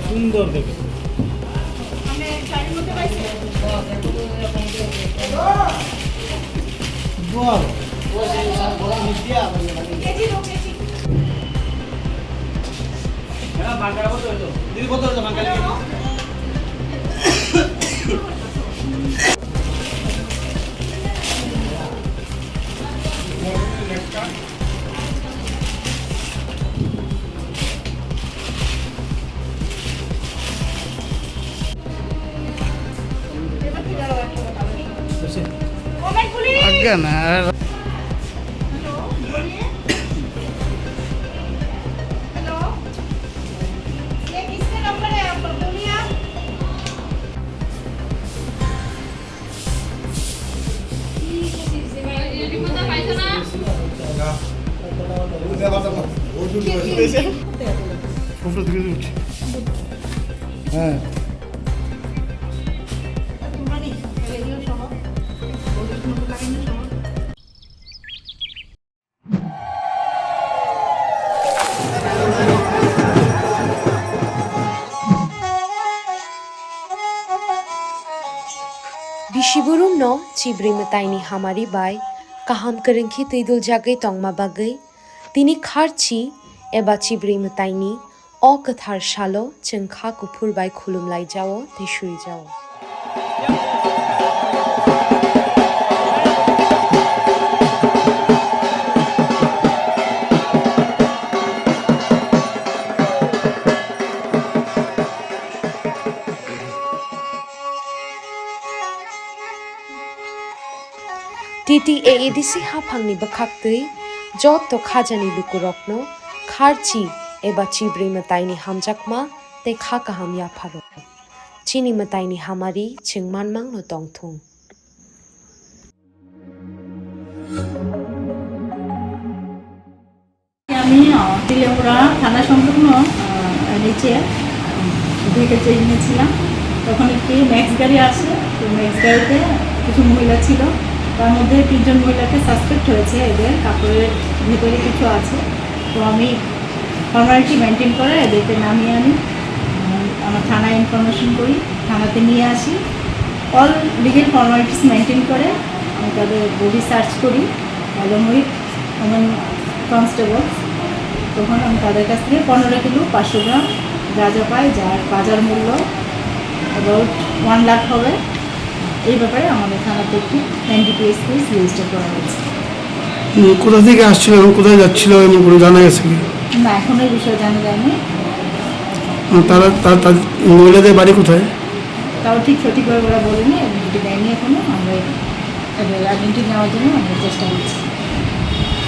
সুন্দর দেখে না হ্যাঁ Bishiburum no cibri mataini hamari bai kaham kerengki tidul jagai tongma bagai tini kharchi eba cibri mataini o kathar shalo chengkha kupur bai khulum lai jao te shui jao Titi edisi hapangni bakhaktui jotto khajani lukurokno kharchi eba chibri mataini hamjakma te khakaham yapharo chini mataini hamari chingmanmang no tongthung আমি তিলেমুড়া থানা সংলগ্ন নিচে 2 KG এনেছিলাম তখন একটি max গাড়ি আসে তো ম্যাক্স গাড়িতে কিছু মহিলা ছিল তার মধ্যে 3 জন মহিলাকে সাসপেক্ট হয়েছে এদের কাপড়ের ভিতরে কিছু আছে তো আমি ফর্মালিটি মেনটেন করে এদেরকে নামিয়ে আনি আমার থানায় ইনফরমেশন করি থানাতে নিয়ে আসি অল লিগেল ফর্মালিটিস মেনটেন করে আমি তাদের বডি সার্চ করি অলং উইথ ওমেন কনস্টেবল তখন আমি তাদের কাছ থেকে 15 কিলো 500 গ্রাম গাঁজা পাই যার বাজার মূল্য অ্যাবাউট 1 লাখ হবে এই ব্যাপারে আমাদের থানাতে একটি এনডিপিএস কেস রেজিস্টার করা হয়েছে কোথা থেকে আসছিল এবং কোথায় যাচ্ছিল এমন কোনো জানা গেছে কি না এখন এই বিষয়ে জানা যায়নি তারা মহিলাদের বাড়ি কোথায় তাও ঠিক সঠিকভাবে ওরা বলেনি আইডেন্টি দেয়নি এখনো আমরা আইডেন্টি নেওয়ার জন্য আমরা চেষ্টা করছি